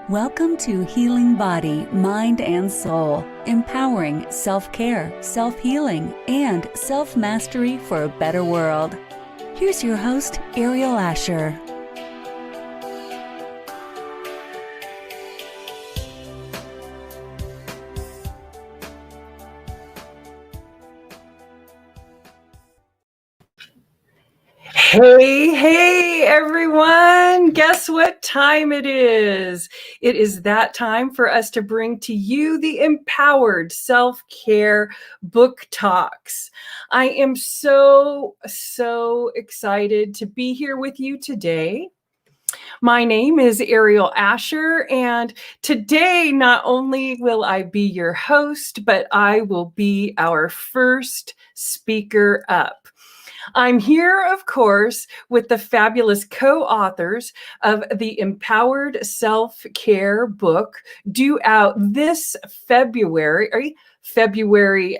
Welcome to Healing Body, Mind, and Soul, empowering self-care, self-healing, and self-mastery for a better world. Here's your host, Aeriol Ascher. Hey, everyone. Guess what time it is? It is that time for us to bring to you the Empowered Self-Care Book Talks. I am so excited to be here with you today. My name is Aeriol Ascher, and today not only will I be your host, but I will be our first speaker up. I'm here, of course, with the fabulous co-authors of the Empowered Self-Care book, due out this February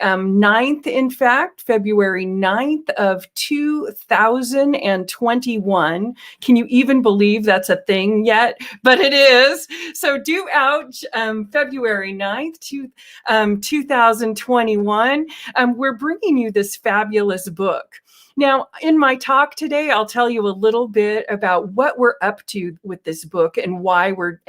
9th, in fact, February 9th of 2021. Can you even believe that's a thing yet? But it is. So due out February 9th, 2021. We're bringing you this fabulous book. Now, in my talk today, I'll tell you a little bit about what we're up to with this book and why we're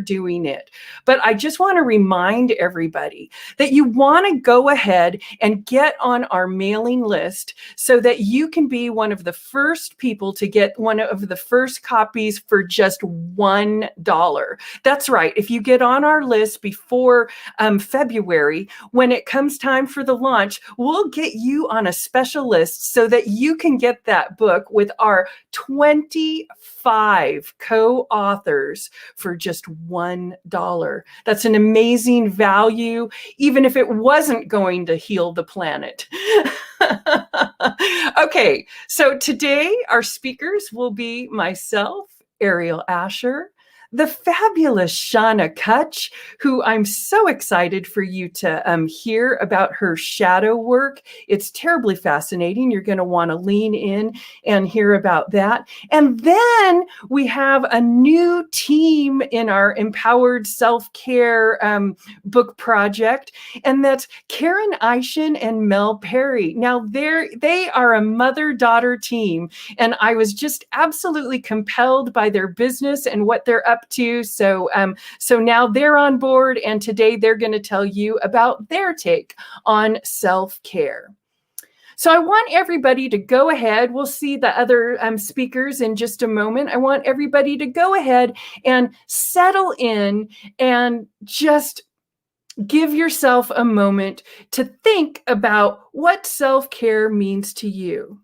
doing it. But I just want to remind everybody that you want to go ahead and get on our mailing list so that you can be one of the first people to get one of the first copies for just $1. That's right. If you get on our list before February, when it comes time for the launch, we'll get you on a special list so that you can get that book with our 25 co-authors for just $1. That's an amazing value, even if it wasn't going to heal the planet. Okay, so today our speakers will be myself, Aeriol Ascher, the fabulous Shauna Cuch, who I'm so excited for you to hear about her shadow work. It's terribly fascinating. You're going to want to lean in and hear about that. And then we have a new team in our Empowered Self-Care book project, and that's Karen Eischen and Mel Perry. Now, they are a mother-daughter team, and I was just absolutely compelled by their business and what they're up to. So now they're on board, and today they're going to tell you about their take on self-care. So I want everybody to go ahead. We'll see the other speakers in just a moment. I want everybody to go ahead and settle in and just give yourself a moment to think about what self-care means to you.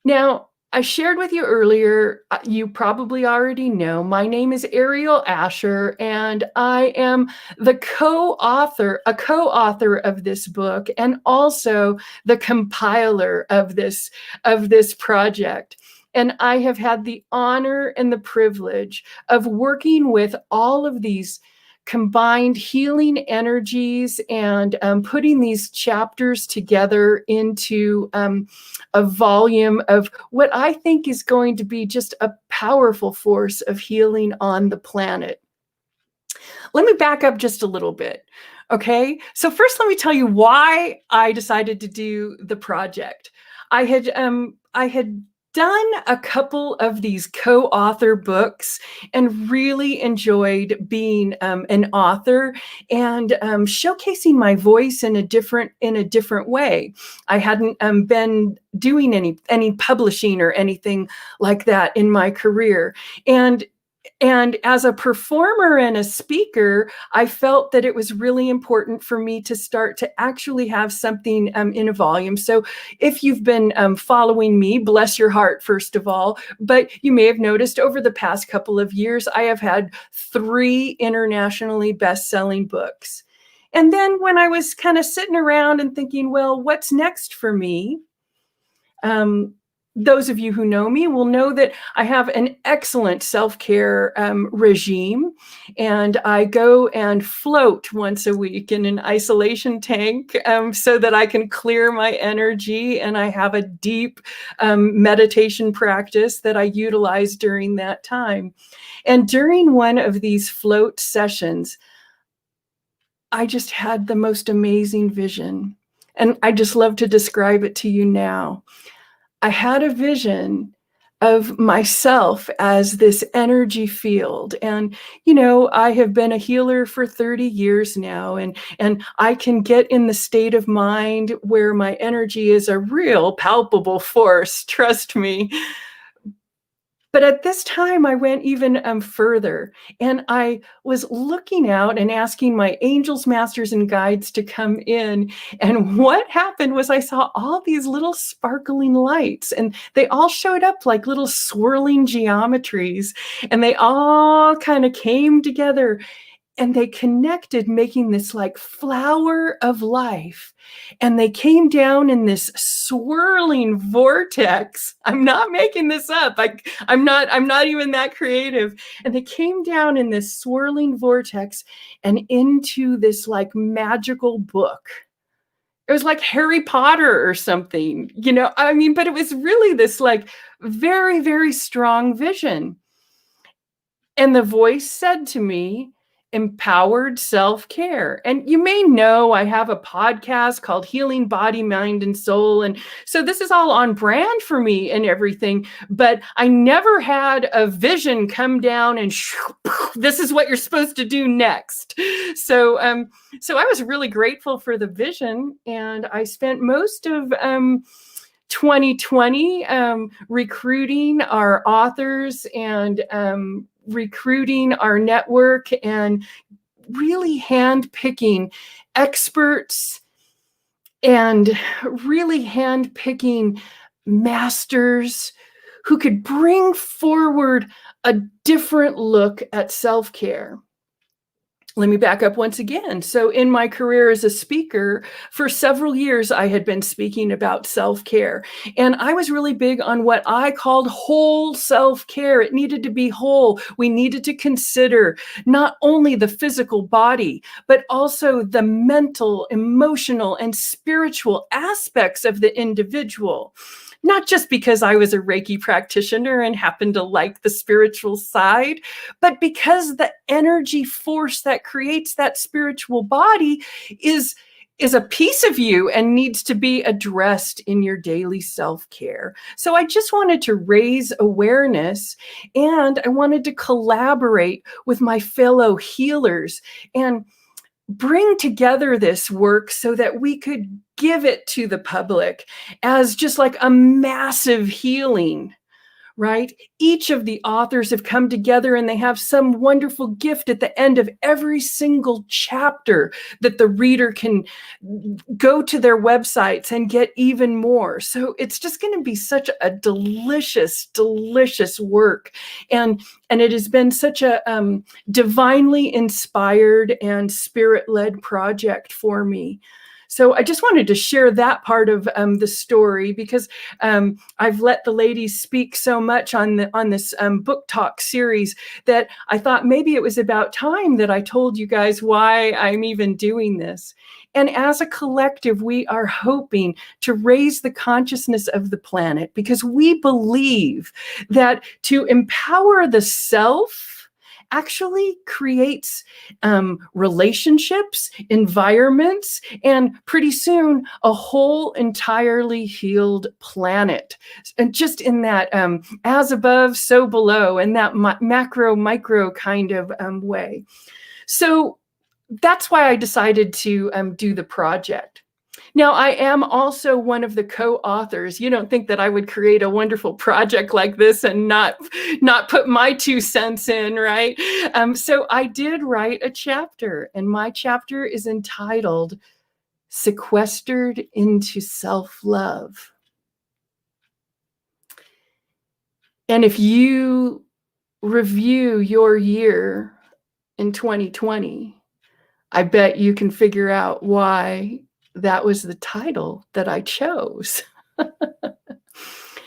Now, I shared with you earlier, you probably already know, my name is Aeriol Ascher, and I am a co-author of this book, and also the compiler of this project. And I have had the honor and the privilege of working with all of these combined healing energies and putting these chapters together into a volume of what I think is going to be just a powerful force of healing on the planet. Let me back up just a little bit. Okay, so first let me tell you why I decided to do the project. I had done a couple of these co-author books and really enjoyed being an author and showcasing my voice in a different way. I hadn't been doing any publishing or anything like that in my career. And as a performer and a speaker, I felt that it was really important for me to start to actually have something in a volume. So if you've been following me, bless your heart, first of all, but you may have noticed over the past couple of years, I have had 3 internationally best-selling books. And then when I was kind of sitting around and thinking, well, what's next for me? those of you who know me will know that I have an excellent self-care regime, and I go and float once a week in an isolation tank so that I can clear my energy, and I have a deep meditation practice that I utilize during that time. And during one of these float sessions, I just had the most amazing vision, and I just love to describe it to you now. I had a vision of myself as this energy field. And, you know, I have been a healer for 30 years now, and I can get in the state of mind where my energy is a real palpable force, trust me. But at this time, I went even further, and I was looking out and asking my angels, masters, and guides to come in. And what happened was I saw all these little sparkling lights, and they all showed up like little swirling geometries, and they all kind of came together, and they connected, making this like flower of life. And they came down in this swirling vortex. I'm not making this up. I'm not even that creative. And they came down in this swirling vortex and into this like magical book. It was like Harry Potter or something, you know, I mean, but it was really this like very, very strong vision. And the voice said to me, empowered self-care. And you may know I have a podcast called Healing Body, Mind, and Soul. And so this is all on brand for me and everything. But I never had a vision come down and this is what you're supposed to do next. So I was really grateful for the vision. And I spent most of 2020 recruiting our authors and recruiting our network and really handpicking experts and really handpicking masters who could bring forward a different look at self-care. Let me back up once again. So in my career as a speaker, for several years, I had been speaking about self-care. And I was really big on what I called whole self-care. It needed to be whole. We needed to consider not only the physical body, but also the mental, emotional, and spiritual aspects of the individual. Not just because I was a Reiki practitioner and happened to like the spiritual side, but because the energy force that creates that spiritual body is a piece of you and needs to be addressed in your daily self-care. So I just wanted to raise awareness, and I wanted to collaborate with my fellow healers and bring together this work so that we could give it to the public as just like a massive healing, right? Each of the authors have come together and they have some wonderful gift at the end of every single chapter that the reader can go to their websites and get even more. So it's just going to be such a delicious, delicious work. And it has been such a divinely inspired and spirit-led project for me. So I just wanted to share that part of the story because I've let the ladies speak so much on this book talk series that I thought maybe it was about time that I told you guys why I'm even doing this. And as a collective, we are hoping to raise the consciousness of the planet because we believe that to empower the self actually creates relationships, environments, and pretty soon a whole entirely healed planet. And just in that as above, so below, and that macro, micro kind of way. So that's why I decided to do the project. Now, I am also one of the co-authors. You don't think that I would create a wonderful project like this and not put my 2 cents in, right? So I did write a chapter, and my chapter is entitled Sequestered into Self-Love. And if you review your year in 2020, I bet you can figure out why that was the title that I chose.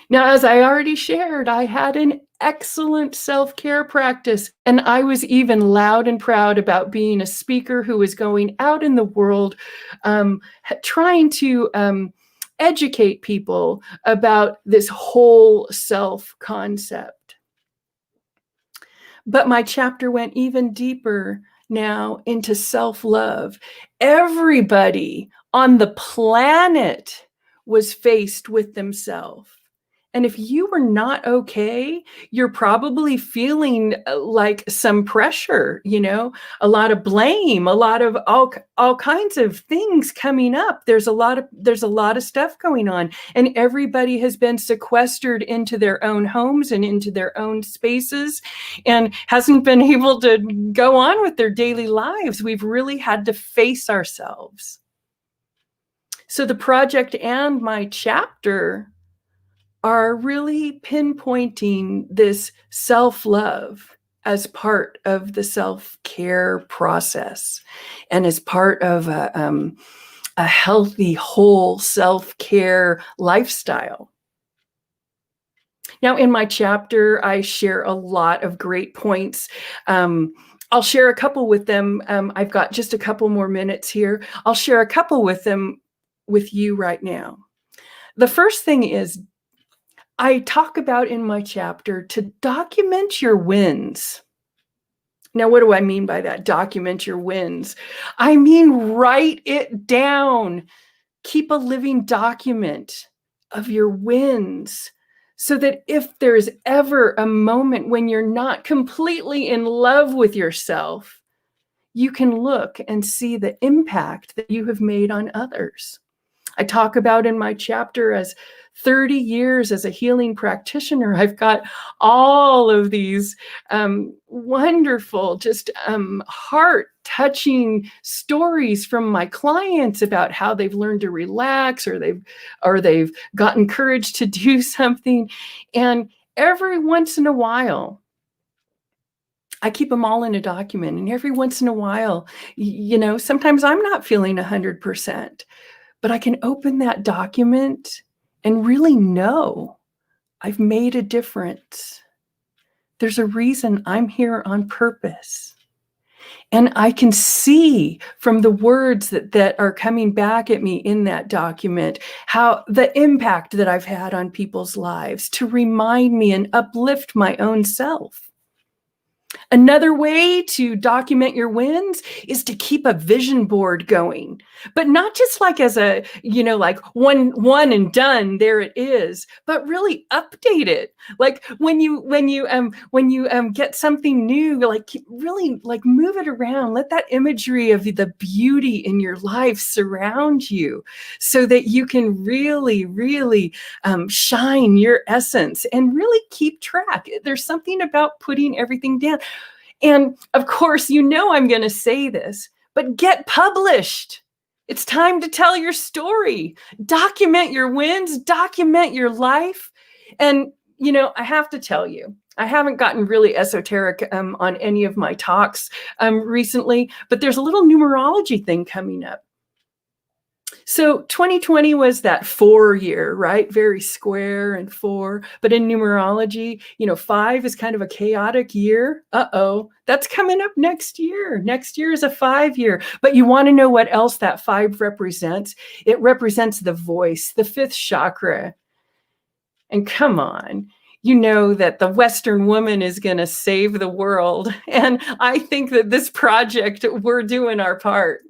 Now, as I already shared, I had an excellent self-care practice, and I was even loud and proud about being a speaker who was going out in the world, trying to educate people about this whole self concept. But my chapter went even deeper now into self-love. Everybody on the planet was faced with themselves. And if you were not okay, you're probably feeling like some pressure, a lot of blame, a lot of all kinds of things coming up. There's a lot of stuff going on, and everybody has been sequestered into their own homes and into their own spaces and hasn't been able to go on with their daily lives. We've really had to face ourselves. So the project and my chapter are really pinpointing this self-love as part of the self-care process and as part of a healthy, whole self-care lifestyle. Now, in my chapter, I share a lot of great points. I'll share a couple with them. I've got just a couple more minutes here. I'll share a couple with them with you right now. The first thing is, I talk about in my chapter to document your wins. Now, what do I mean by that? Document your wins. I mean, write it down. Keep a living document of your wins so that if there's ever a moment when you're not completely in love with yourself, you can look and see the impact that you have made on others. I talk about in my chapter as 30 years as a healing practitioner, I've got all of these wonderful, just heart-touching stories from my clients about how they've learned to relax or they've gotten courage to do something. And every once in a while, I keep them all in a document. And every once in a while, sometimes I'm not feeling 100%. But I can open that document and really know I've made a difference. There's a reason I'm here on purpose. And I can see from the words that are coming back at me in that document, how the impact that I've had on people's lives to remind me and uplift my own self. Another way to document your wins is to keep a vision board going, but not just like as a, like one and done, there it is, but really update it. Like when you get something new, like really like move it around, let that imagery of the beauty in your life surround you so that you can really, really shine your essence and really keep track. There's something about putting everything down. And of course, I'm going to say this, but get published. It's time to tell your story. Document your wins, document your life. And, I have to tell you, I haven't gotten really esoteric on any of my talks recently, but there's a little numerology thing coming up. So 2020 was that 4 year, right? Very square and 4. But in numerology, 5 is kind of a chaotic year. That's coming up next year. Next year is a 5 year. But you want to know what else that 5 represents? It represents the voice, the 5th chakra. And come on, that the Western woman is going to save the world. And I think that this project, we're doing our part.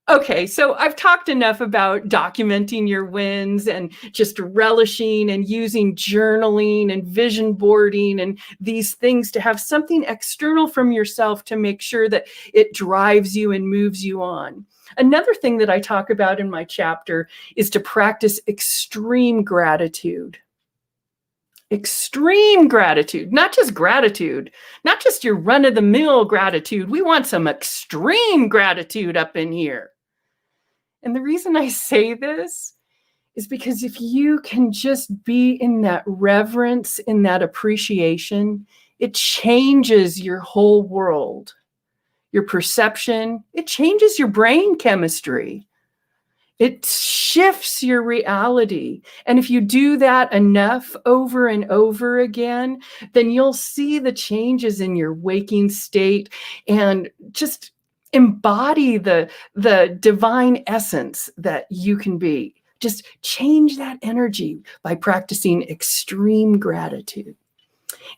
Okay, so I've talked enough about documenting your wins and just relishing and using journaling and vision boarding and these things to have something external from yourself to make sure that it drives you and moves you on. Another thing that I talk about in my chapter is to practice extreme gratitude. Extreme gratitude, not just gratitude, not just your run-of-the-mill gratitude. We want some extreme gratitude up in here. And the reason I say this is because if you can just be in that reverence, in that appreciation, it changes your whole world, your perception. It changes your brain chemistry. It shifts your reality. And if you do that enough over and over again, then you'll see the changes in your waking state and just embody the divine essence that you can be. Just change that energy by practicing extreme gratitude.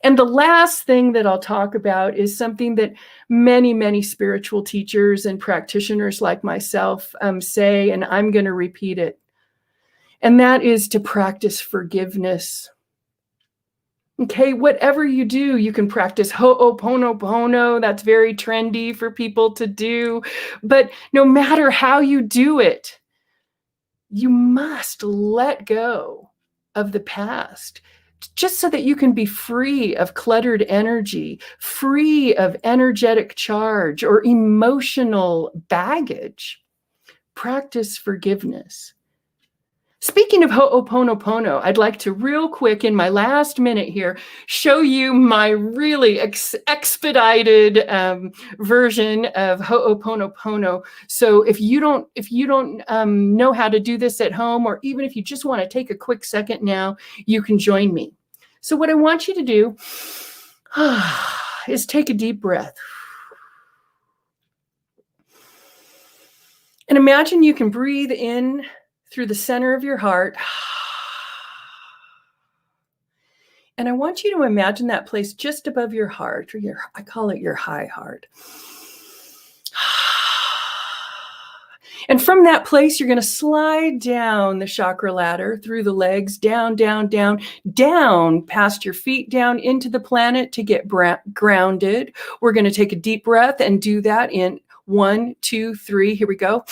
And the last thing that I'll talk about is something that many, many spiritual teachers and practitioners like myself say, and I'm going to repeat it. And that is to practice forgiveness. Okay, whatever you do, you can practice ho'oponopono. That's very trendy for people to do. But no matter how you do it, you must let go of the past, just so that you can be free of cluttered energy, free of energetic charge or emotional baggage. Practice forgiveness. Speaking of ho'oponopono, I'd like to real quick in my last minute here show you my really expedited version of ho'oponopono. So if you don't know how to do this at home, or even if you just want to take a quick second now, you can join me. So what I want you to do is take a deep breath. And imagine you can breathe in through the center of your heart. And I want you to imagine that place just above your heart, or I call it your high heart. And from that place, you're going to slide down the chakra ladder through the legs, down, down, down, down past your feet, down into the planet to get grounded. We're going to take a deep breath and do that in 1, 2, 3. Here we go.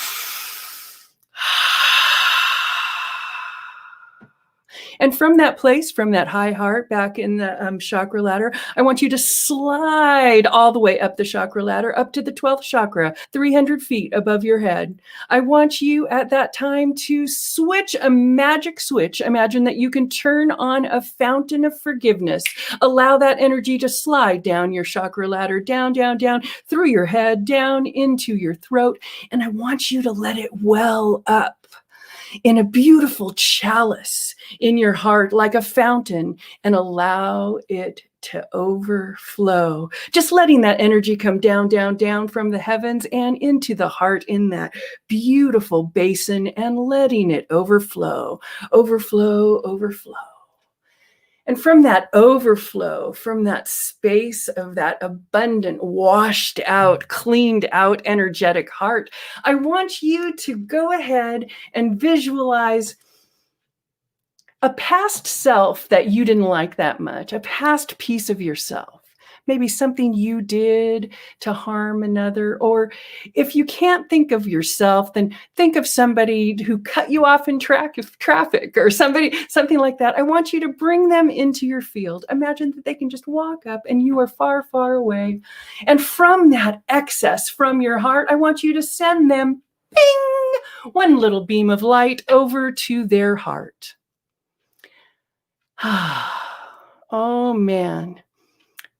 And from that place, from that high heart back in the chakra ladder, I want you to slide all the way up the chakra ladder, up to the 12th chakra, 300 feet above your head. I want you at that time to switch a magic switch. Imagine that you can turn on a fountain of forgiveness. Allow that energy to slide down your chakra ladder, down, down, down, through your head, down into your throat. And I want you to let it well up in a beautiful chalice in your heart, like a fountain, and allow it to overflow. Just letting that energy come down, down, down from the heavens and into the heart in that beautiful basin, and letting it overflow, overflow, overflow. And from that overflow, from that space of that abundant, washed out, cleaned out, energetic heart, I want you to go ahead and visualize a past self that you didn't like that much, a past piece of yourself. Maybe something you did to harm another. Or if you can't think of yourself, then think of somebody who cut you off in traffic or something like that. I want you to bring them into your field. Imagine that they can just walk up and you are far, far away. And from that excess from your heart, I want you to send them, bing, one little beam of light over to their heart. Oh, man.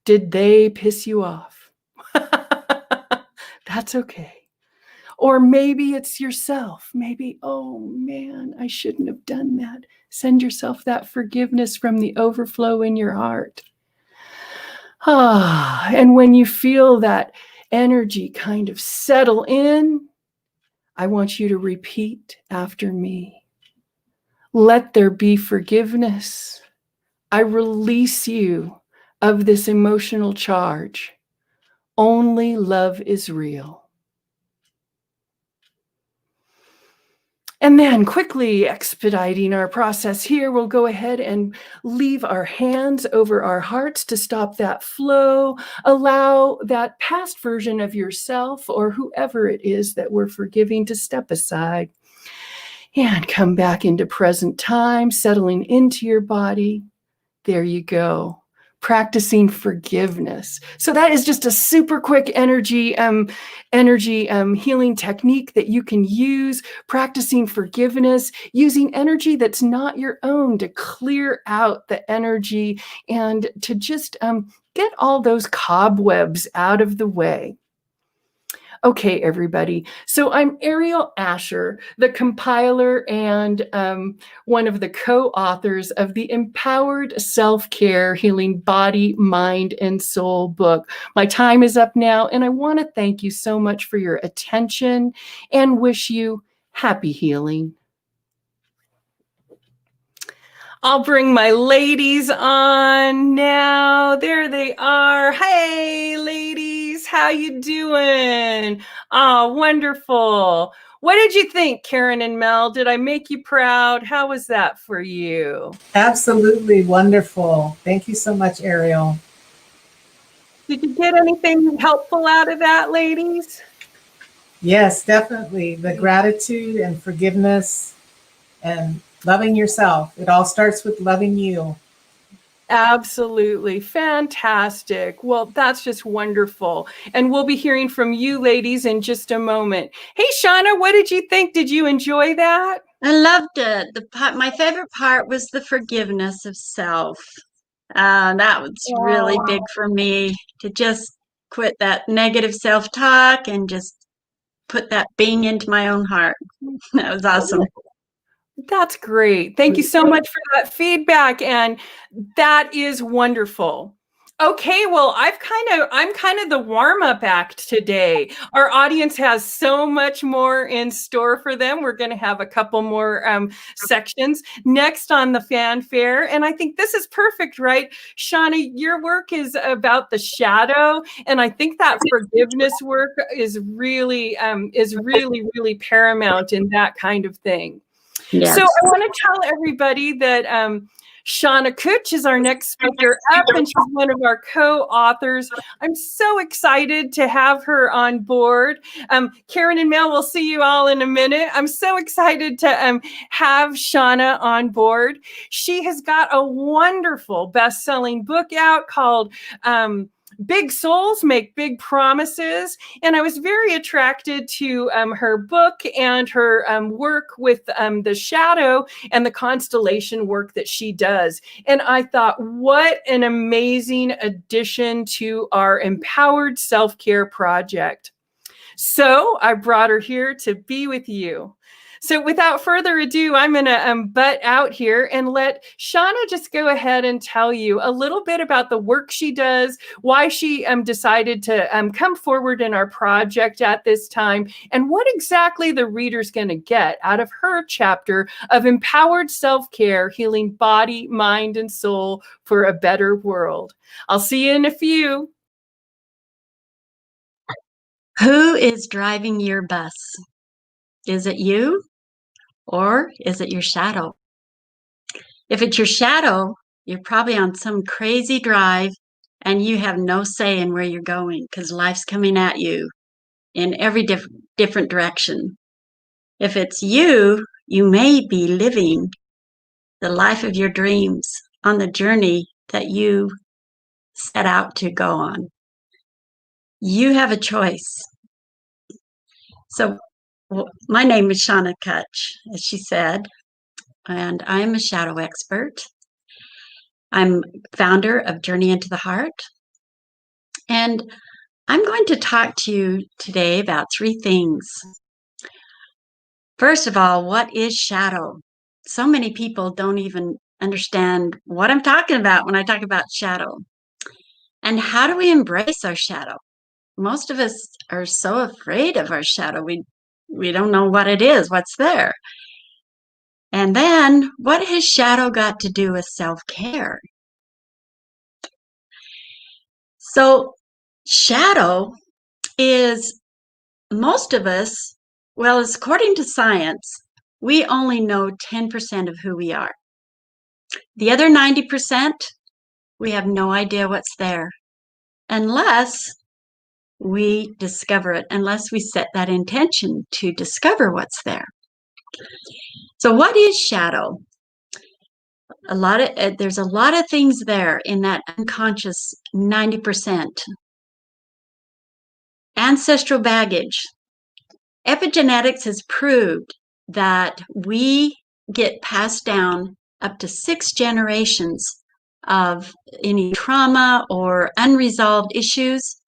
Did they piss you off? That's okay. Or maybe it's yourself. Maybe, oh man, I shouldn't have done that. Send yourself that forgiveness from the overflow in your heart. And when you feel that energy kind of settle in, I want you to repeat after me. Let there be forgiveness. I release you of this emotional charge. Only love is real. And then quickly expediting our process here, we'll go ahead and leave our hands over our hearts to stop that flow. Allow that past version of yourself or whoever it is that we're forgiving to step aside and come back into present time, settling into your body. There you go. Practicing forgiveness. So that is just a super quick energy healing technique that you can use. Practicing forgiveness, using energy that's not your own to clear out the energy and to just get all those cobwebs out of the way. Okay, everybody. So I'm Aeriol Ascher, the compiler and one of the co-authors of the Empowered Self-Care Healing Body, Mind, and Soul book. My time is up now, and I want to thank you so much for your attention and wish you happy healing. I'll bring my ladies on now. There they are. Hey, ladies, how you doing? Oh, wonderful. What did you think, Karen and Mel? Did I make you proud? How was that for you? Absolutely wonderful. Thank you so much, Aeriol. Did you get anything helpful out of that, ladies? Yes, definitely. The gratitude and forgiveness and loving yourself. It all starts with loving you. Absolutely. Fantastic. Well, that's just wonderful. And we'll be hearing from you ladies in just a moment. Hey, Shauna, what did you think? Did you enjoy that? I loved it. My favorite part was the forgiveness of self. That was really big for me, to just quit that negative self-talk and just put that being into my own heart. That was awesome. That's great. Thank you so much for that feedback. And that is wonderful. Okay, well, I'm kind of the warm-up act today. Our audience has so much more in store for them. We're going to have a couple more sections next on the fanfare, and I think this is perfect, right? Shauna, your work is about the shadow, and I think that forgiveness work is really, really paramount in that kind of thing. Yes. So I want to tell everybody that Shauna Cuch is our next speaker up, and she's one of our co-authors. I'm so excited to have her on board. Karen and Mel, we'll see you all in a minute. I'm so excited to have Shauna on board. She has got a wonderful best-selling book out called Big Souls Make Big Promises. And I was very attracted to her book and her work with the shadow and the constellation work that she does. And I thought, what an amazing addition to our Empowered Self-Care project. So I brought her here to be with you. So without further ado, I'm going to butt out here and let Shauna just go ahead and tell you a little bit about the work she does, why she decided to come forward in our project at this time, and what exactly the reader's going to get out of her chapter of Empowered Self-Care, Healing Body, Mind, and Soul for a Better World. I'll see you in a few. Who is driving your bus? Is it you, or is it your shadow? If it's your shadow, you're probably on some crazy drive and you have no say in where you're going because life's coming at you in every different direction. If it's you, you may be living the life of your dreams on the journey that you set out to go on. You have a choice. So, my name is Shauna Cuch, as she said, and I'm a shadow expert. I'm founder of Journey into the Heart, and I'm going to talk to you today about three things. First of all, what is shadow? So many people don't even understand what I'm talking about when I talk about shadow. And how do we embrace our shadow? Most of us are so afraid of our shadow. We don't know what it is, what's there. And then, what has shadow got to do with self-care? So, shadow is, most of us, well, according to science, we only know 10% of who we are. The other 90%, we have no idea what's there unless we discover it, unless we set that intention to discover what's there. So what is shadow? There's a lot of things there in that unconscious 90%. Ancestral baggage. Epigenetics has proved that we get passed down up to 6 generations of any trauma or unresolved issues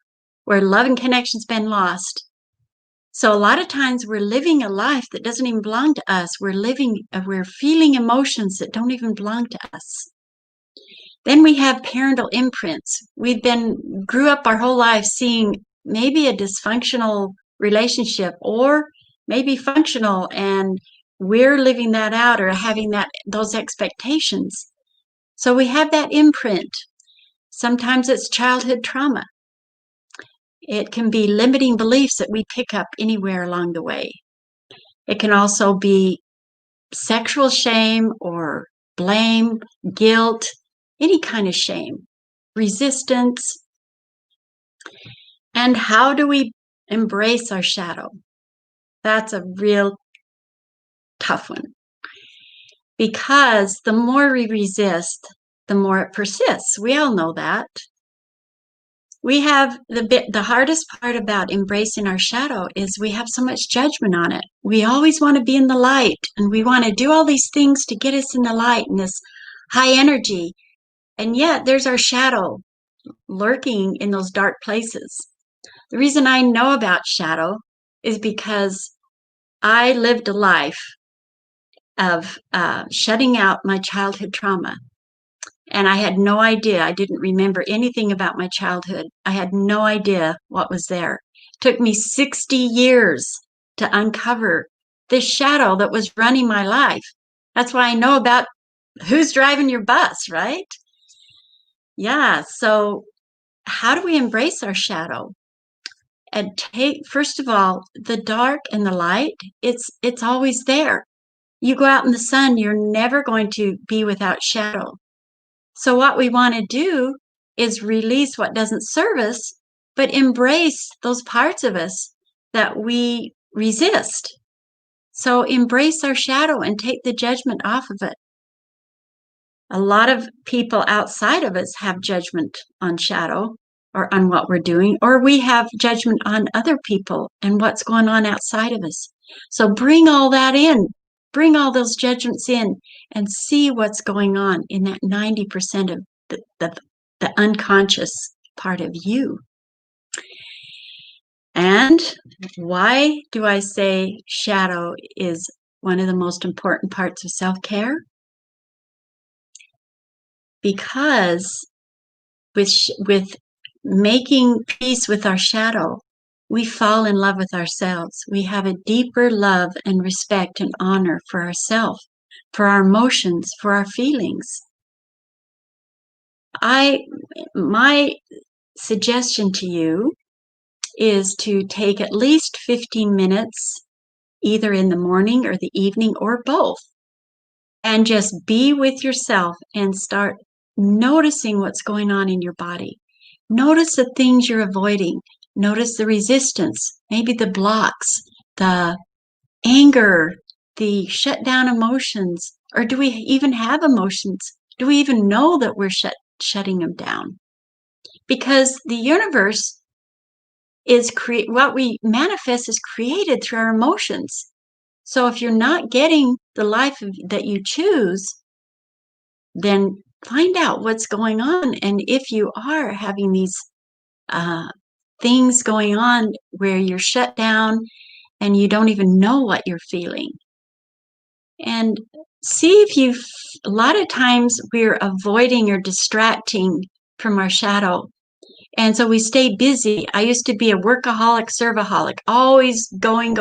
where love and connection's been lost. So a lot of times we're living a life that doesn't even belong to us. We're feeling emotions that don't even belong to us. Then we have parental imprints. Grew up our whole life seeing maybe a dysfunctional relationship or maybe functional, and we're living that out or having those expectations. So we have that imprint. Sometimes it's childhood trauma. It can be limiting beliefs that we pick up anywhere along the way. It can also be sexual shame or blame, guilt, any kind of shame, resistance. And how do we embrace our shadow? That's a real tough one. Because the more we resist, the more it persists. We all know that. We have the hardest part about embracing our shadow is we have so much judgment on it. We always want to be in the light, and we want to do all these things to get us in the light and this high energy. And yet there's our shadow lurking in those dark places. The reason I know about shadow is because I lived a life of shutting out my childhood trauma. And I had no idea. I didn't remember anything about my childhood. I had no idea what was there. It took me 60 years to uncover this shadow that was running my life. That's why I know about who's driving your bus, right? Yeah. So how do we embrace our shadow? And first of all, the dark and the light, it's always there. You go out in the sun, you're never going to be without shadow. So what we want to do is release what doesn't serve us, but embrace those parts of us that we resist. So embrace our shadow and take the judgment off of it. A lot of people outside of us have judgment on shadow or on what we're doing, or we have judgment on other people and what's going on outside of us. So bring all that in, bring all those judgments in, and see what's going on in that 90% of the unconscious part of you. And why do I say shadow is one of the most important parts of self-care? Because with making peace with our shadow, we fall in love with ourselves. We have a deeper love and respect and honor for ourselves, for our emotions, for our feelings. My suggestion to you is to take at least 15 minutes, either in the morning or the evening or both, and just be with yourself and start noticing what's going on in your body. Notice the things you're avoiding. Notice the resistance, maybe the blocks, the anger, the shut down emotions. Or do we even have emotions? Do we even know that we're shutting them down? Because the universe is what we manifest is created through our emotions. So if you're not getting the life that you choose, then find out what's going on. And if you are having these things going on where you're shut down and you don't even know what you're feeling, and see if a lot of times we're avoiding or distracting from our shadow. And so we stay busy. I used to be a workaholic, servaholic, always going,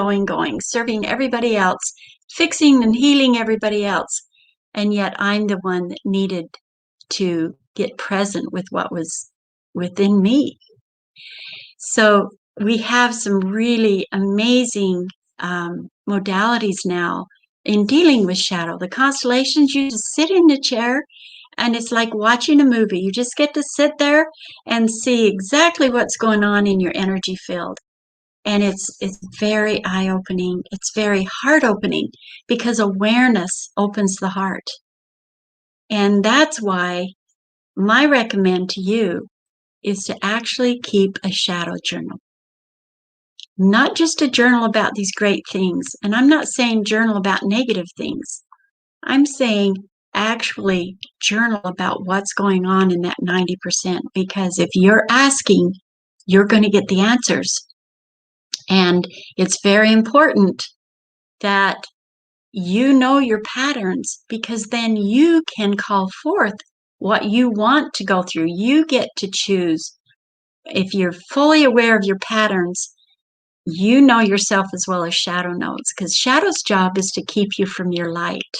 serving everybody else, fixing and healing everybody else. And yet I'm the one that needed to get present with what was within me. So we have some really amazing modalities now in dealing with shadow. The constellations, you just sit in the chair and it's like watching a movie. You just get to sit there and see exactly what's going on in your energy field. And it's very eye-opening. It's very heart-opening because awareness opens the heart. And that's why my recommend to you is to actually keep a shadow journal. Not just a journal about these great things. And I'm not saying journal about negative things. I'm saying actually journal about what's going on in that 90%. Because if you're asking, you're going to get the answers. And it's very important that you know your patterns, because then you can call forth what you want to go through. You get to choose. If you're fully aware of your patterns, you know yourself as well as shadow knows, because shadow's job is to keep you from your light.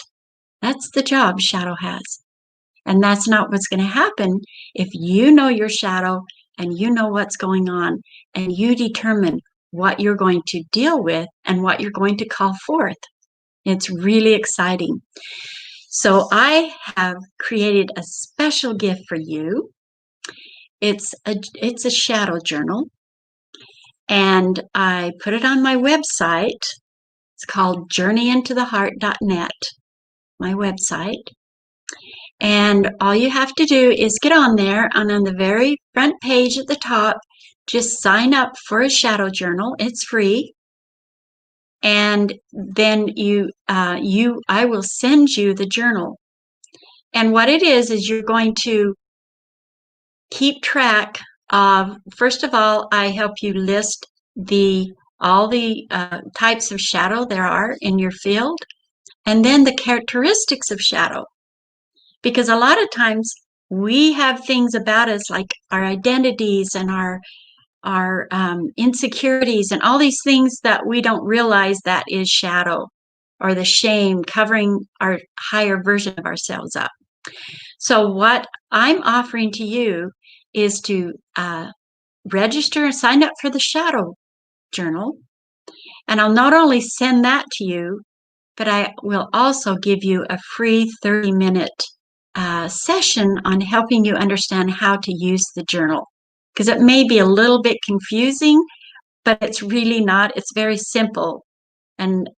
That's the job shadow has. And that's not what's going to happen if you know your shadow and you know what's going on and you determine what you're going to deal with and what you're going to call forth. It's really exciting. So I have created a special gift for you. It's a shadow journal, and I put it on my website. It's called journeyintotheheart.net, my website. And all you have to do is get on there, and on the very front page at the top, just sign up for a shadow journal. It's free. And then I will send you the journal. And what it is you're going to keep track of. First of all, I help you list all the types of shadow there are in your field, and then the characteristics of shadow. Because a lot of times we have things about us like our identities and our insecurities and all these things that we don't realize that is shadow, or the shame covering our higher version of ourselves up. So what I'm offering to you is to register and sign up for the shadow journal. And I'll not only send that to you, but I will also give you a free 30-minute session on helping you understand how to use the journal. Because it may be a little bit confusing, but it's really not. It's very simple, and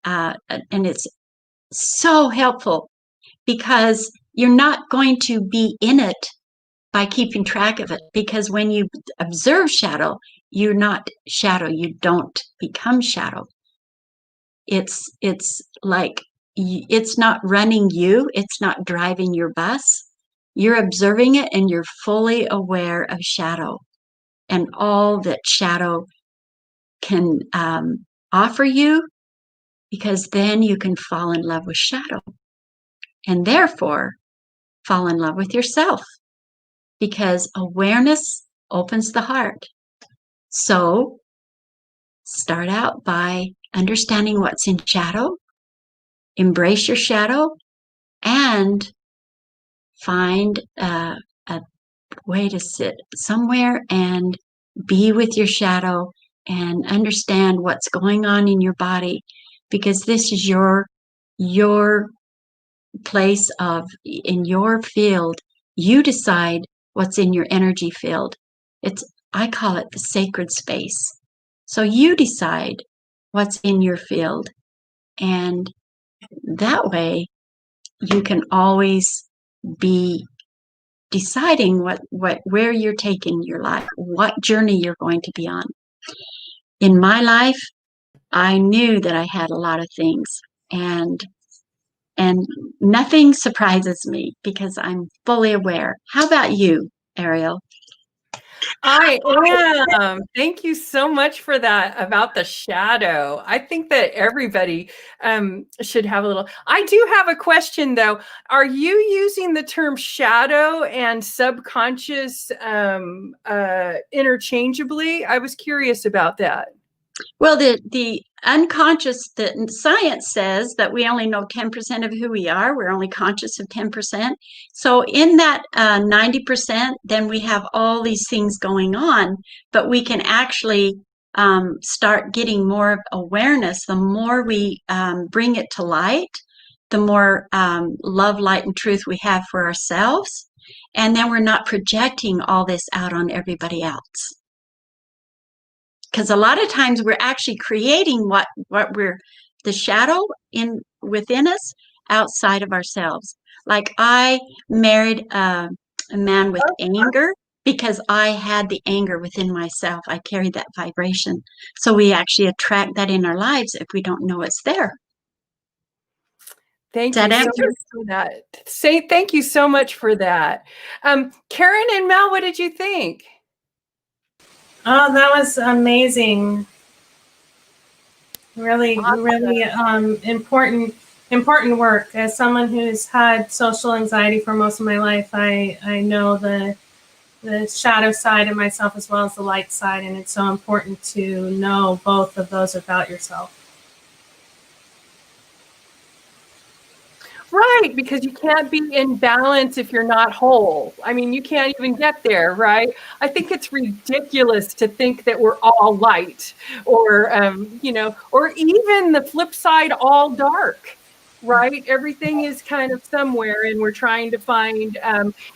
it's so helpful, because you're not going to be in it by keeping track of it. Because when you observe shadow, you're not shadow. You don't become shadow. It's like it's not running you. It's not driving your bus. You're observing it, and you're fully aware of shadow and all that shadow can offer you, because then you can fall in love with shadow, and therefore fall in love with yourself, because awareness opens the heart. So start out by understanding what's in shadow, embrace your shadow, and find a way to sit somewhere and be with your shadow and understand what's going on in your body, because this is your place in your field. You decide what's in your energy field. I call it the sacred space. So you decide what's in your field, and that way you can always be deciding where you're taking your life, what journey you're going to be on. In my life, I knew that I had a lot of things, and nothing surprises me because I'm fully aware. How about you, Aeriol? I am. Thank you so much for that about the shadow. I think that everybody should have a little. I do have a question though. Are you using the term shadow and subconscious interchangeably? I was curious about that. Well, the unconscious, the science says that we only know 10% of who we are. We're only conscious of 10%. So in that 90%, then we have all these things going on, but we can actually start getting more awareness. The more we bring it to light, the more love, light, and truth we have for ourselves. And then we're not projecting all this out on everybody else. Because a lot of times we're actually creating what we're, the shadow within us, outside of ourselves. Like I married a man with anger because I had the anger within myself. I carried that vibration. So we actually attract that in our lives if we don't know it's there. Thank you so much for that. Thank you so much for that. Karen and Mel, what did you think? Oh, that was amazing. Really, Awesome. really important work. As someone who's had social anxiety for most of my life, I know the shadow side of myself as well as the light side, and it's so important to know both of those about yourself. Right, because you can't be in balance if you're not whole. I mean, you can't even get there, right? I think it's ridiculous to think that we're all light, or or even the flip side, all dark. Right, everything is kind of somewhere, and we're trying to find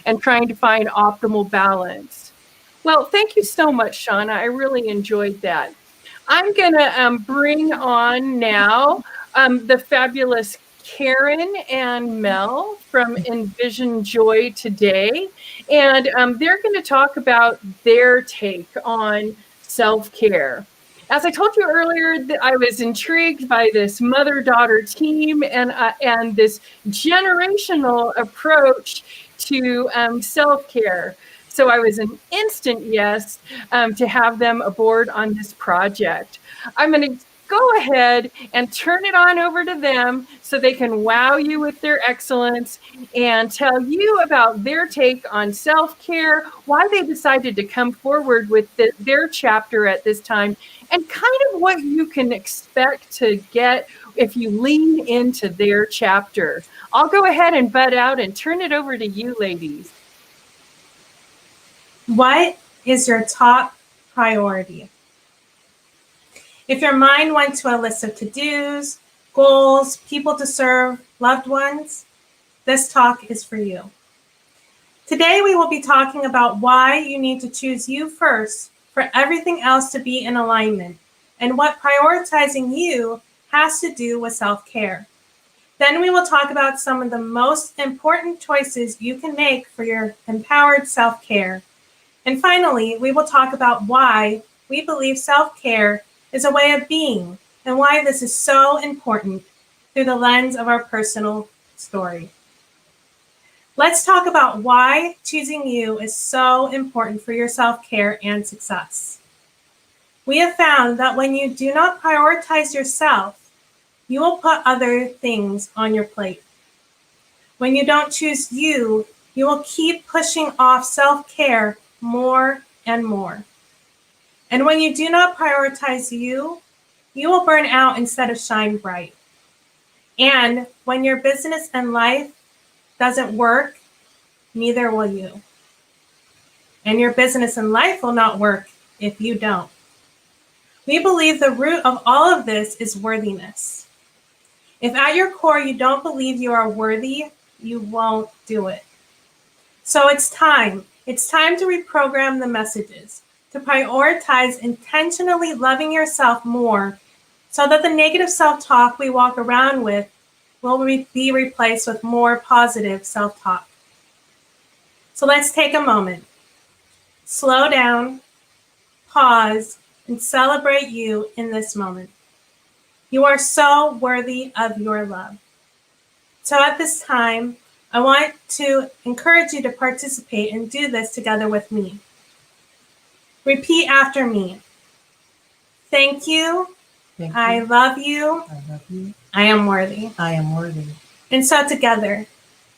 optimal balance. Well, thank you so much, Shauna. I really enjoyed that. I'm gonna bring on now the fabulous Karen and Mel from Envision Joy today, and they're going to talk about their take on self-care. As I told you earlier, I was intrigued by this mother-daughter team and this generational approach to self-care. So I was an instant yes to have them aboard on this project. I'm going to go ahead and turn it on over to them so they can wow you with their excellence and tell you about their take on self-care, why they decided to come forward with their chapter at this time, and kind of what you can expect to get if you lean into their chapter. I'll go ahead and butt out and turn it over to you, ladies. What is your top priority? If your mind went to a list of to-dos, goals, people to serve, loved ones, this talk is for you. Today, we will be talking about why you need to choose you first for everything else to be in alignment, and what prioritizing you has to do with self-care. Then we will talk about some of the most important choices you can make for your empowered self-care. And finally, we will talk about why we believe self-care is a way of being and why this is so important through the lens of our personal story. Let's talk about why choosing you is so important for your self-care and success. We have found that when you do not prioritize yourself, you will put other things on your plate. When you don't choose you, you will keep pushing off self-care more and more. And when you do not prioritize you, you will burn out instead of shine bright. And when your business and life doesn't work, neither will you. And your business and life will not work if you don't. We believe the root of all of this is worthiness. If at your core you don't believe you are worthy, you won't do it. So it's time. It's time to reprogram the messages, to prioritize intentionally loving yourself more so that the negative self-talk we walk around with will be replaced with more positive self-talk. So let's take a moment. Slow down, pause, and celebrate you in this moment. You are so worthy of your love. So at this time, I want to encourage you to participate and do this together with me. Repeat after me. Thank you. Thank you. I love you. I love you. I am worthy. I am worthy. And so together.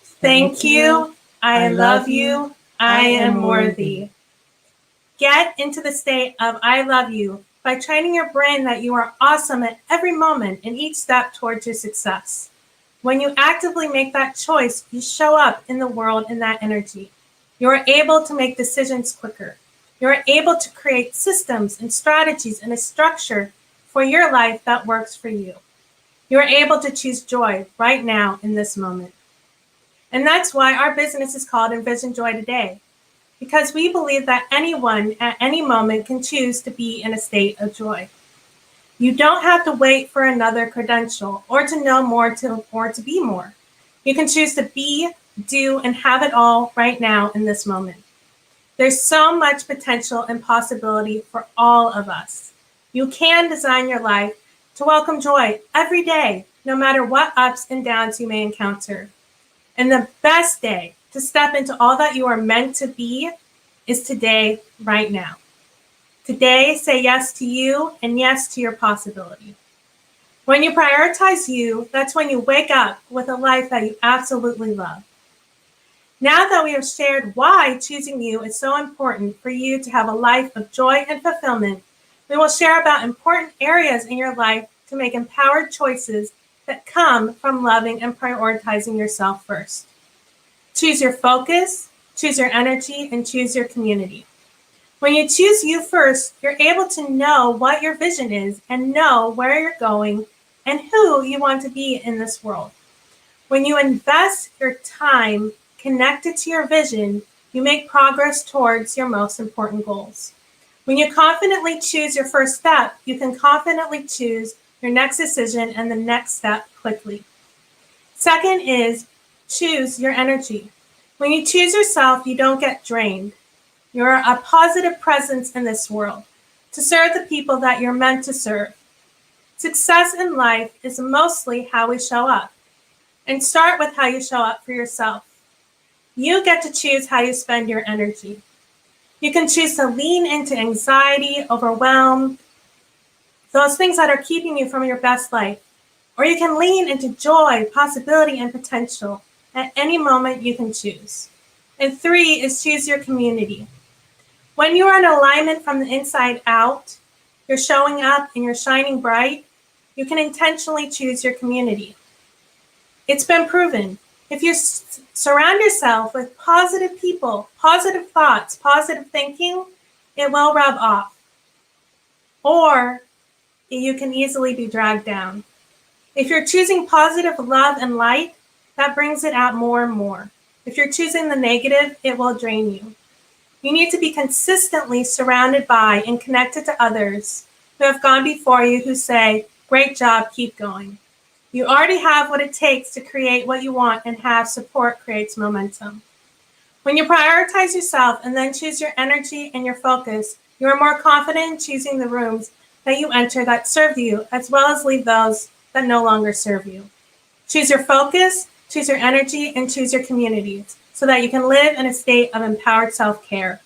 Thank you. I love you. I am worthy. Get into the state of I love you by training your brain that you are awesome at every moment and each step towards your success. When you actively make that choice, you show up in the world in that energy. You are able to make decisions quicker. You are able to create systems and strategies and a structure for your life that works for you. You are able to choose joy right now in this moment. And that's why our business is called Envision Joy Today, because we believe that anyone at any moment can choose to be in a state of joy. You don't have to wait for another credential or to know more or to be more. You can choose to be, do, and have it all right now in this moment. There's so much potential and possibility for all of us. You can design your life to welcome joy every day, no matter what ups and downs you may encounter. And the best day to step into all that you are meant to be is today, right now. Today, say yes to you and yes to your possibility. When you prioritize you, that's when you wake up with a life that you absolutely love. Now that we have shared why choosing you is so important for you to have a life of joy and fulfillment, we will share about important areas in your life to make empowered choices that come from loving and prioritizing yourself first. Choose your focus, choose your energy, and choose your community. When you choose you first, you're able to know what your vision is and know where you're going and who you want to be in this world. When you invest your time connected to your vision, you make progress towards your most important goals. When you confidently choose your first step, you can confidently choose your next decision and the next step quickly. Second is choose your energy. When you choose yourself, you don't get drained. You're a positive presence in this world to serve the people that you're meant to serve. Success in life is mostly how we show up. And start with how you show up for yourself. You get to choose how you spend your energy. You can choose to lean into anxiety, overwhelm, those things that are keeping you from your best life. Or you can lean into joy, possibility, and potential. At any moment, you can choose. And 3 is choose your community. When you are in alignment from the inside out, you're showing up and you're shining bright, you can intentionally choose your community. It's been proven. If you surround yourself with positive people, positive thoughts, positive thinking, it will rub off. Or you can easily be dragged down. If you're choosing positive love and light, that brings it out more and more. If you're choosing the negative, it will drain you. You need to be consistently surrounded by and connected to others who have gone before you who say, great job, keep going. You already have what it takes to create what you want, and have support creates momentum. When you prioritize yourself and then choose your energy and your focus, you are more confident in choosing the rooms that you enter that serve you, as well as leave those that no longer serve you. Choose your focus, choose your energy, and choose your communities so that you can live in a state of empowered self-care.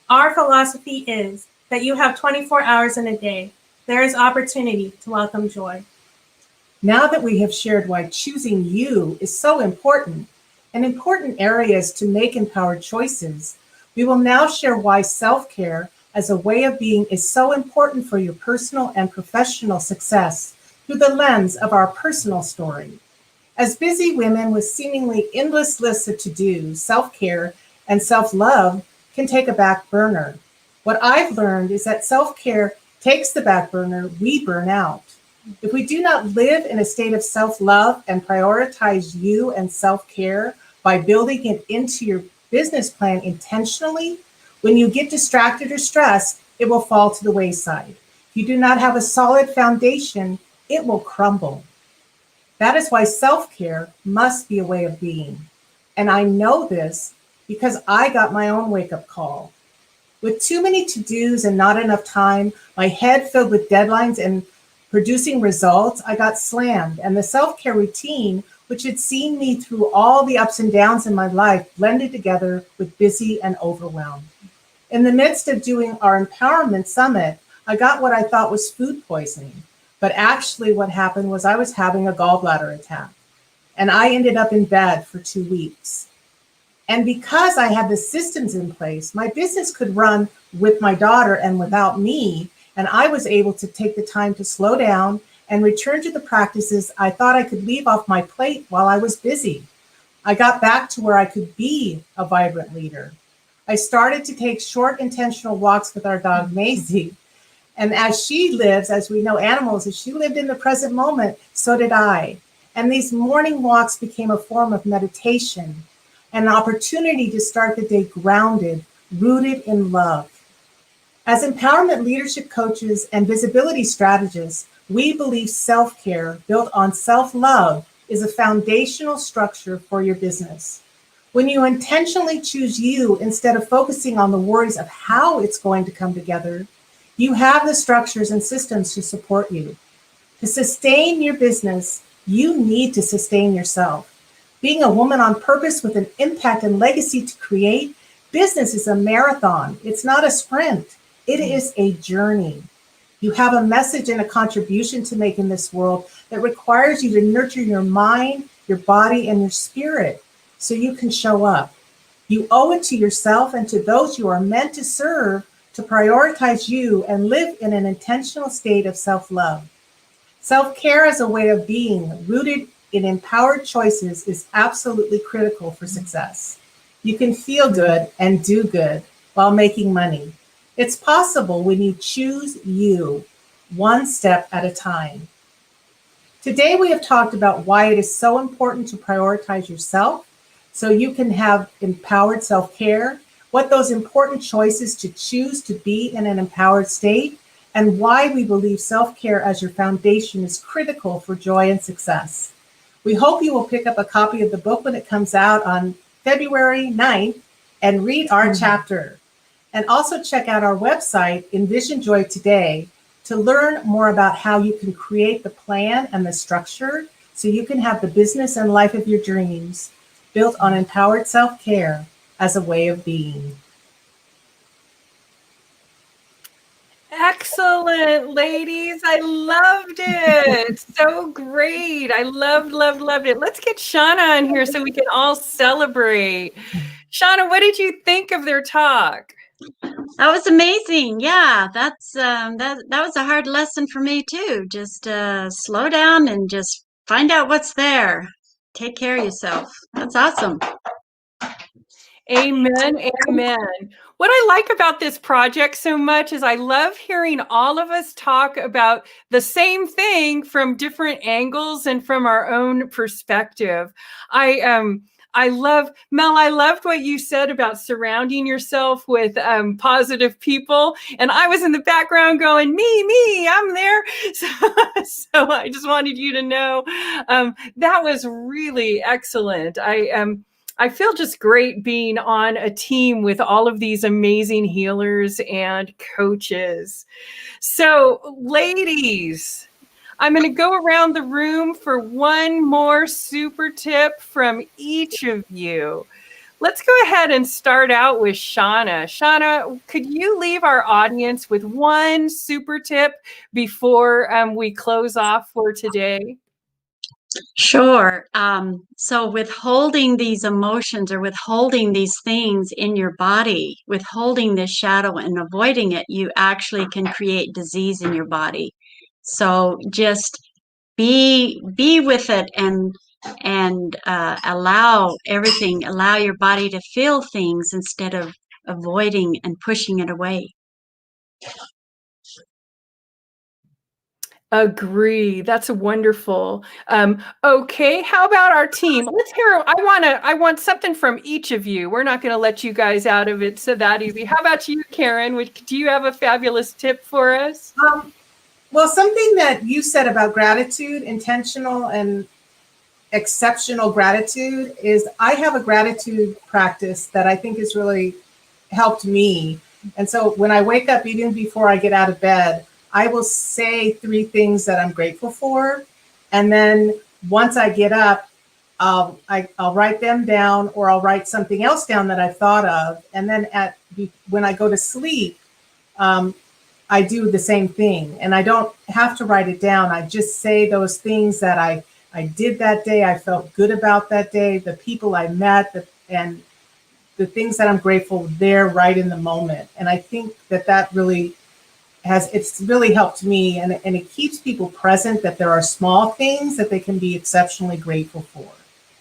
Our philosophy is that you have 24 hours in a day. There is opportunity to welcome joy. Now that we have shared why choosing you is so important and important areas to make empowered choices, we will now share why self-care as a way of being is so important for your personal and professional success through the lens of our personal story. As busy women with seemingly endless lists of to-dos, self-care and self-love can take a back burner. What I've learned is that self-care takes the back burner, we burn out. If we do not live in a state of self-love and prioritize you and self-care by building it into your business plan intentionally, when you get distracted or stressed, it will fall to the wayside. If you do not have a solid foundation, it will crumble. That is why self-care must be a way of being. And I know this because I got my own wake-up call. With too many to-dos and not enough time, my head filled with deadlines and producing results, I got slammed. And the self-care routine, which had seen me through all the ups and downs in my life, blended together with busy and overwhelmed. In the midst of doing our empowerment summit, I got what I thought was food poisoning. But actually what happened was I was having a gallbladder attack. And I ended up in bed for 2 weeks. And because I had the systems in place, my business could run with my daughter and without me. And I was able to take the time to slow down and return to the practices I thought I could leave off my plate while I was busy. I got back to where I could be a vibrant leader. I started to take short, intentional walks with our dog, Maisie. And as she lives, as we know animals, as she lived in the present moment, so did I. And these morning walks became a form of meditation, an opportunity to start the day grounded, rooted in love. As empowerment leadership coaches and visibility strategists, we believe self-care built on self-love is a foundational structure for your business. When you intentionally choose you instead of focusing on the worries of how it's going to come together, you have the structures and systems to support you. To sustain your business, you need to sustain yourself. Being a woman on purpose with an impact and legacy to create, business is a marathon. It's not a sprint. It is a journey. You have a message and a contribution to make in this world that requires you to nurture your mind, your body, and your spirit so you can show up. You owe it to yourself and to those you are meant to serve to prioritize you and live in an intentional state of self-love. Self-care as a way of being rooted in empowered choices is absolutely critical for success. You can feel good and do good while making money. It's possible when you choose you, one step at a time. Today, we have talked about why it is so important to prioritize yourself so you can have empowered self-care, what those important choices to choose to be in an empowered state, and why we believe self-care as your foundation is critical for joy and success. We hope you will pick up a copy of the book when it comes out on February 9th and read our chapter. And also check out our website, Envision Joy Today, to learn more about how you can create the plan and the structure so you can have the business and life of your dreams built on empowered self-care as a way of being. Excellent, ladies. I loved it. So great. I loved it. Let's get Shauna on here so we can all celebrate. Shauna, what did you think of their talk? That was amazing. Yeah, that's that was a hard lesson for me too. Just slow down and just find out what's there. Take care of yourself. That's awesome. Amen. Amen. What I like about this project so much is I love hearing all of us talk about the same thing from different angles and from our own perspective. I loved what you said about surrounding yourself with positive people. And I was in the background going, me, I'm there. So I just wanted you to know that was really excellent. I feel just great being on a team with all of these amazing healers and coaches. So, ladies, I'm going to go around the room for one more super tip from each of you. Let's go ahead and start out with Shauna. Shauna, could you leave our audience with one super tip before we close off for today? Sure. So withholding these emotions or withholding these things in your body, withholding this shadow and avoiding it, you actually can create disease in your body. So just be with it and allow everything, allow your body to feel things instead of avoiding and pushing it away. Agree. That's wonderful. Okay, how about our team? Let's hear. I want something from each of you. We're not going to let you guys out of it so that easy. How about you, Karen? Do you have a fabulous tip for us? Well, something that you said about gratitude, intentional and exceptional gratitude, is I have a gratitude practice that I think has really helped me. And so when I wake up, even before I get out of bed, I will say 3 things that I'm grateful for. And then once I get up, I'll write them down, or I'll write something else down that I've thought of. And then when I go to sleep, I do the same thing. And I don't have to write it down. I just say those things that I did that day. I felt good about that day, the people I met, and the things that I'm grateful there right in the moment. And I think that really it's really helped me, and it keeps people present, that there are small things that they can be exceptionally grateful for.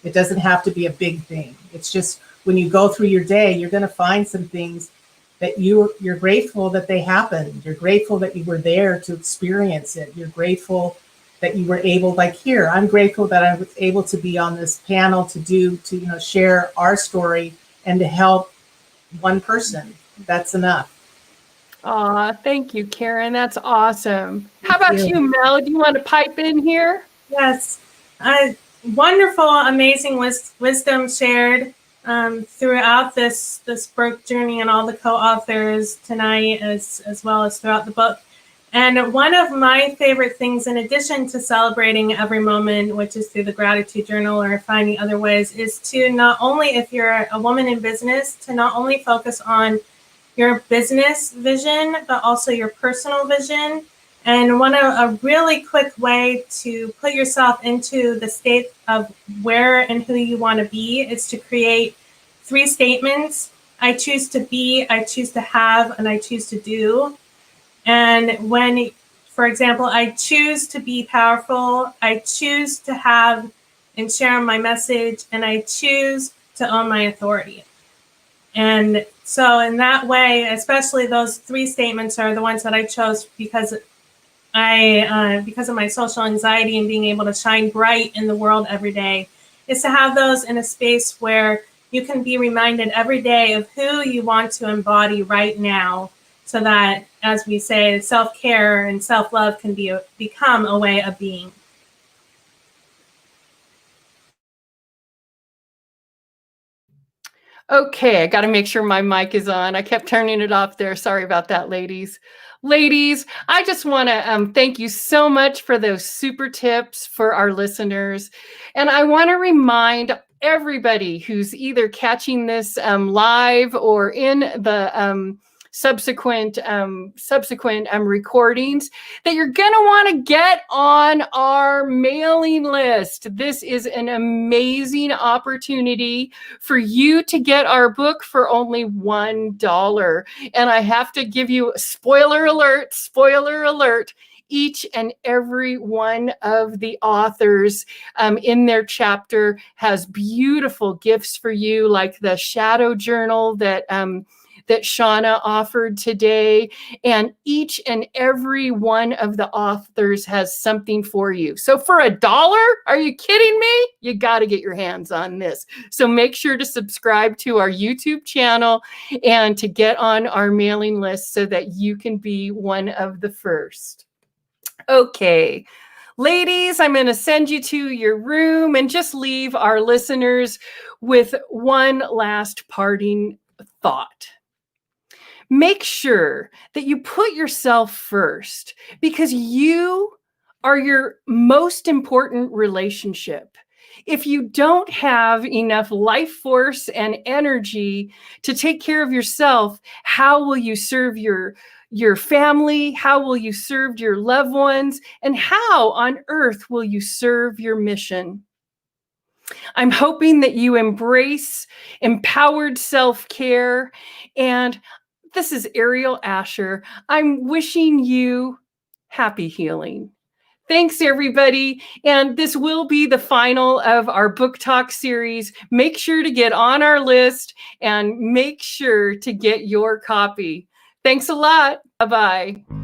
It doesn't have to be a big thing. It's just when you go through your day, you're going to find some things that you're grateful that they happened. You're grateful that you were there to experience it. You're grateful that you were able, like here, I'm grateful that I was able to be on this panel to share our story and to help one person. That's enough. Aw, thank you, Karen. That's awesome. How about you, Mel? Do you want to pipe in here? Yes. Wonderful, amazing wisdom shared throughout this book journey, and all the co-authors tonight, as well as throughout the book. And one of my favorite things, in addition to celebrating every moment, which is through the gratitude journal or finding other ways, is to not only, if you're a woman in business, to not only focus on your business vision, but also your personal vision. And a really quick way to put yourself into the state of where and who you want to be is to create 3 statements. I choose to be, I choose to have, and I choose to do. And when, for example, I choose to be powerful, I choose to have and share my message, and I choose to own my authority. And so in that way, especially those 3 statements are the ones that I chose because of my social anxiety and being able to shine bright in the world every day, is to have those in a space where you can be reminded every day of who you want to embody right now, so that, as we say, self-care and self-love can become a way of being. Okay, I got to make sure my mic is on. I kept turning it off there. Sorry about that, ladies. Ladies, I just want to thank you so much for those super tips for our listeners. And I want to remind everybody who's either catching this live or in the subsequent recordings, that you're going to want to get on our mailing list. This is an amazing opportunity for you to get our book for only $1. And I have to give you a spoiler alert, each and every one of the authors in their chapter has beautiful gifts for you, like the shadow journal that Shauna offered today. And each and every one of the authors has something for you. So for $1, are you kidding me? You got to get your hands on this. So make sure to subscribe to our YouTube channel and to get on our mailing list so that you can be one of the first. Okay. Ladies, I'm going to send you to your room and just leave our listeners with one last parting thought. Make sure that you put yourself first, because you are your most important relationship. If you don't have enough life force and energy to take care of yourself, how will you serve your family? How will you serve your loved ones? And how on earth will you serve your mission? I'm hoping that you embrace empowered self-care. And this is Aeriol Ascher. I'm wishing you happy healing. Thanks, everybody. And this will be the final of our book talk series. Make sure to get on our list and make sure to get your copy. Thanks a lot. Bye-bye.